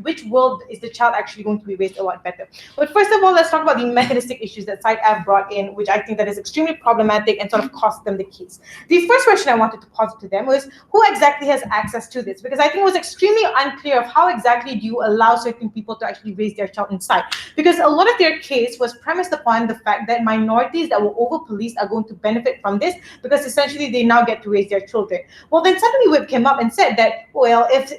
which world is the child actually going to be raised a lot better. But first of all, let's talk about the mechanistic issues that Side F brought in, which I think that is extremely problematic and sort of cost them the case. The first question I wanted to posit to them was, who exactly has access to this? Because I think it was extremely unclear of how exactly do you allow certain people to actually raise their child inside, because a lot of their case was premised upon the fact that minorities that were over-policed are going to benefit from this because essentially they now get to raise their children. Well, then suddenly Whip came up and said that, well, if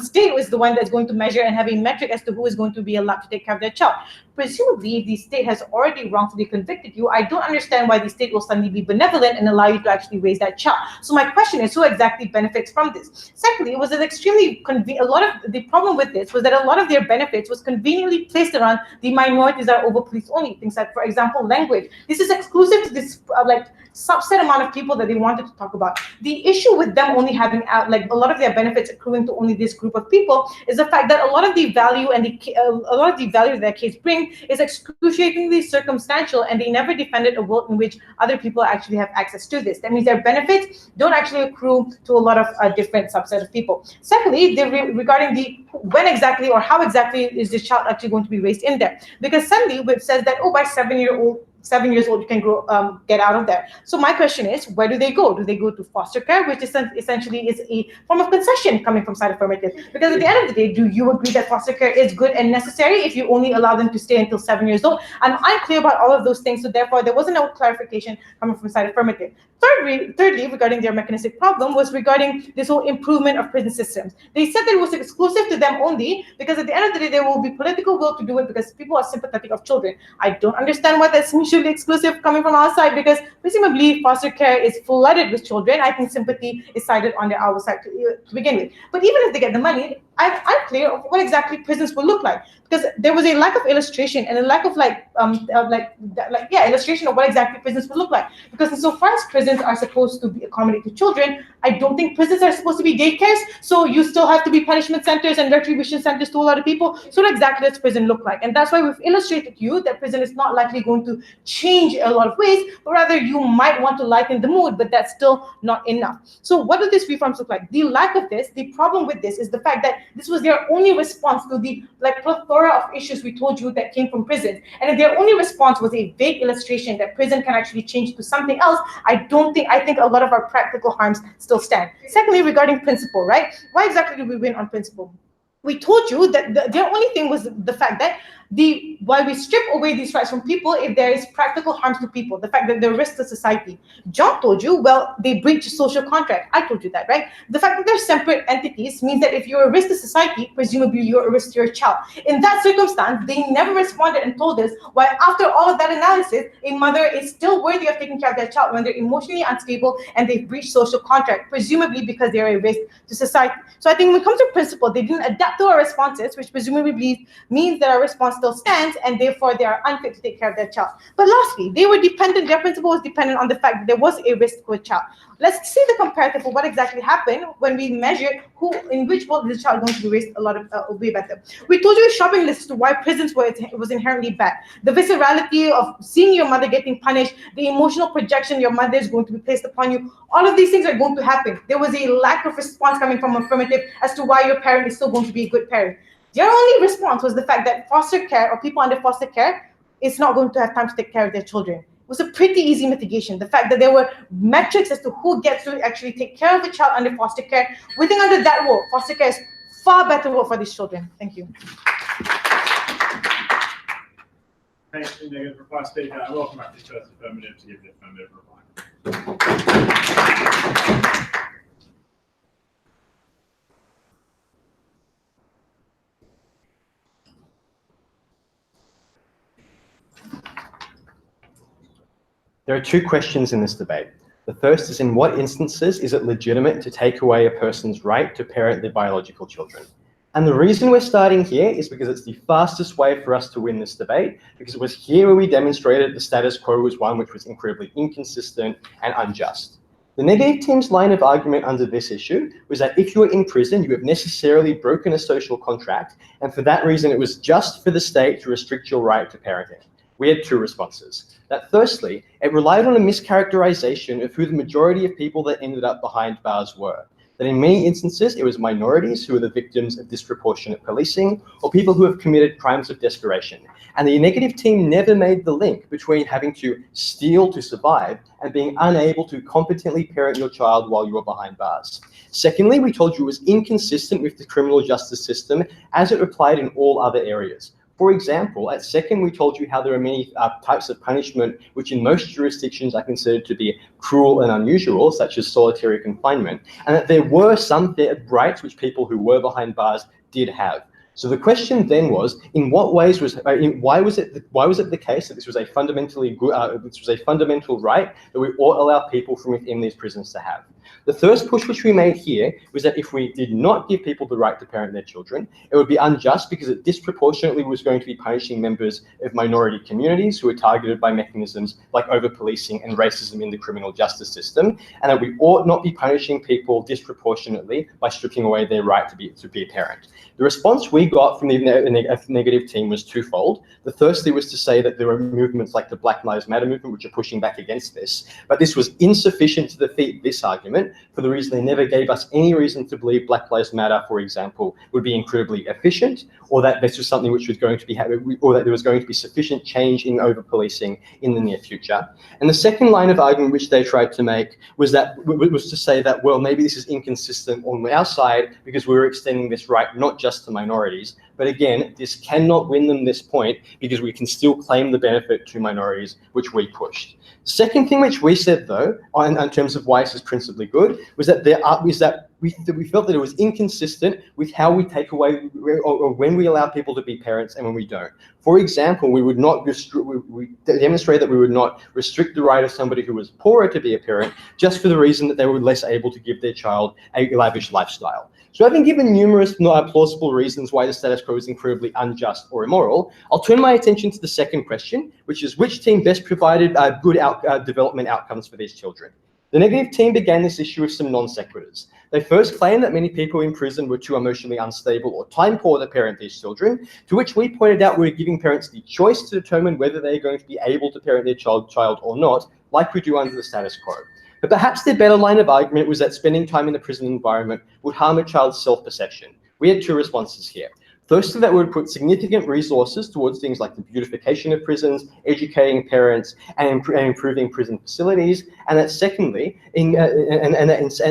state was the one that's going to measure and have a metric as to who is going to be allowed to take care of their child. Presumably, if the state has already wrongfully convicted you, I don't understand why the state will suddenly be benevolent and allow you to actually raise that child. So my question is, who exactly benefits from this? Secondly, it was an extremely a lot of the problem with this was that a lot of their benefits was conveniently placed around the minorities that are over police only. Things like, for example, language. This is exclusive to this subset amount of people that they wanted to talk about. The issue with them only having a lot of their benefits accruing to only this group of people is the fact that a lot of the value and a lot of the value that kids bring is excruciatingly circumstantial, and they never defended a world in which other people actually have access to this. That means their benefits don't actually accrue to a lot of different subset of people. Secondly, regarding the when exactly or how exactly is this child actually going to be raised in there? Because suddenly Whip says that, oh, by 7 years old, you can get out of there. So my question is, where do they go? Do they go to foster care, which is essentially is a form of concession coming from side affirmative? Because at the end of the day, do you agree that foster care is good and necessary if you only allow them to stay until 7 years old? I'm unclear about all of those things, so therefore there wasn't no clarification coming from side affirmative. Thirdly, regarding their mechanistic problem was regarding this whole improvement of prison systems. They said that it was exclusive to them only because at the end of the day, there will be political will to do it because people are sympathetic of children. I don't understand why that's mutually exclusive coming from our side, because presumably foster care is flooded with children. I think sympathy is sided on our side to begin with. But even if they get the money, I'm unclear of what exactly prisons will look like, because there was a lack of illustration and a lack of illustration of what exactly prisons will look like. Because insofar as prisons are supposed to be accommodate to children, I don't think prisons are supposed to be daycares. So you still have to be punishment centers and retribution centers to a lot of people. So what exactly does prison look like? And that's why we've illustrated to you that prison is not likely going to change a lot of ways, but rather you might want to lighten the mood, but that's still not enough. So what do these reforms look like? The lack of this, the problem with this is the fact that this was their only response to the plethora of issues we told you that came from prisons. And if their only response was a vague illustration that prison can actually change to something else, I think a lot of our practical harms still stand. Secondly, regarding principle, right? Why exactly did we win on principle? We told you that their only thing was the fact that while we strip away these rights from people, if there is practical harms to people, the fact that they're risk to society. John told you, well, they breach social contract. I told you that, right? The fact that they're separate entities means that if you're a risk to society, presumably you're a risk to your child. In that circumstance, they never responded and told us why, after all of that analysis, a mother is still worthy of taking care of their child when they're emotionally unstable and they've breached social contract, presumably because they're a risk to society. So I think when it comes to principle, they didn't adapt to our responses, which presumably means that our response still stands, and therefore they are unfit to take care of their child. But lastly, their principle was dependent on the fact that there was a risk to a child. Let's see the comparative of what exactly happened when we measured in which world the child going to be raised a lot of way better. We told you a shopping list as to why prisons was inherently bad. The viscerality of seeing your mother getting punished, the emotional projection your mother is going to be placed upon you, all of these things are going to happen. There was a lack of response coming from affirmative as to why your parent is still going to be a good parent. Their only response was the fact that foster care or people under foster care is not going to have time to take care of their children. It was a pretty easy mitigation. The fact that there were metrics as to who gets to actually take care of the child under foster care. We think under that rule, foster care is far better role for these children. Thank you. Thanks for the negative reply, Speaker. I welcome back the first affirmative to give the affirmative reply. There are two questions in this debate. The first is, in what instances is it legitimate to take away a person's right to parent their biological children? And the reason we're starting here is because it's the fastest way for us to win this debate, because it was here where we demonstrated the status quo was one which was incredibly inconsistent and unjust. The negative team's line of argument under this issue was that if you were in prison, you have necessarily broken a social contract, and for that reason, it was just for the state to restrict your right to parenting. We had two responses. That firstly, it relied on a mischaracterization of who the majority of people that ended up behind bars were. That in many instances, it was minorities who were the victims of disproportionate policing or people who have committed crimes of desperation. And the negative team never made the link between having to steal to survive and being unable to competently parent your child while you were behind bars. Secondly, we told you it was inconsistent with the criminal justice system as it applied in all other areas. For example, at second, we told you how there are many types of punishment which in most jurisdictions are considered to be cruel and unusual, such as solitary confinement, and that there were some rights which people who were behind bars did have. So the question then was, in what ways why was it the case that this was a fundamental right that we ought allow people from within these prisons to have? The first push which we made here was that if we did not give people the right to parent their children, it would be unjust because it disproportionately was going to be punishing members of minority communities who are targeted by mechanisms like over-policing and racism in the criminal justice system, and that we ought not be punishing people disproportionately by stripping away their right to be a parent. The response we got from the negative team was twofold. The firstly was to say that there are movements like the Black Lives Matter movement which are pushing back against this, but this was insufficient to defeat this argument for the reason they never gave us any reason to believe Black Lives Matter, for example, would be incredibly efficient, or that this was something which was going to be, or that there was going to be sufficient change in over-policing in the near future. And the second line of argument which they tried to make was to say that, well, maybe this is inconsistent on our side because we were extending this right not just to minorities, But again, this cannot win them this point because we can still claim the benefit to minorities, which we pushed. Second thing which we said though, in terms of why this is principally good, was that we felt that it was inconsistent with how we take away or when we allow people to be parents and when we don't. For example, we would not we demonstrate that we would not restrict the right of somebody who was poorer to be a parent just for the reason that they were less able to give their child a lavish lifestyle. So having given numerous plausible reasons why the status quo is incredibly unjust or immoral, I'll turn my attention to the second question, which is which team best provided good development outcomes for these children? The negative team began this issue with some non sequiturs. They first claimed that many people in prison were too emotionally unstable or time poor to parent these children, to which we pointed out we're giving parents the choice to determine whether they're going to be able to parent their child or not, like we do under the status quo. But perhaps their better line of argument was that spending time in the prison environment would harm a child's self-perception. We had two responses here. Firstly, that would put significant resources towards things like the beautification of prisons, educating parents, and improving prison facilities. And that secondly,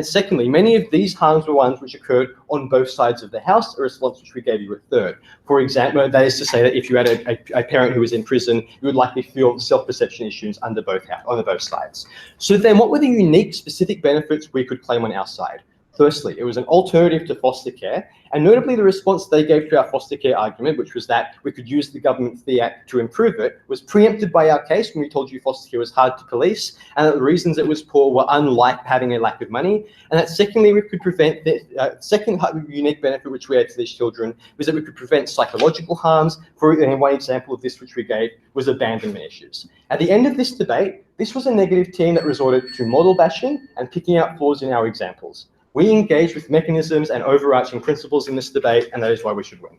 secondly, many of these harms were ones which occurred on both sides of the house, a response which we gave you a third. For example, that is to say that if you had a parent who was in prison, you would likely feel self-perception issues on both sides. So then what were the unique specific benefits we could claim on our side? Firstly, it was an alternative to foster care, and notably the response they gave to our foster care argument, which was that we could use the government fee act to improve it, was preempted by our case when we told you foster care was hard to police, and that the reasons it was poor were unlike having a lack of money, and that secondly, we could prevent the second unique benefit which we had to these children was that we could prevent psychological harms. And one example of this which we gave was abandonment issues. At the end of this debate, this was a negative team that resorted to model bashing and picking out flaws in our examples. We engage with mechanisms and overarching principles in this debate, and that is why we should win.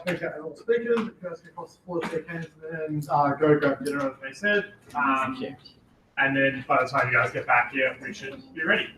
Speaker and all speakers, first across the floor, shake hands, and then go grab dinner, as they said. And then by the time you guys get back here, we should be ready.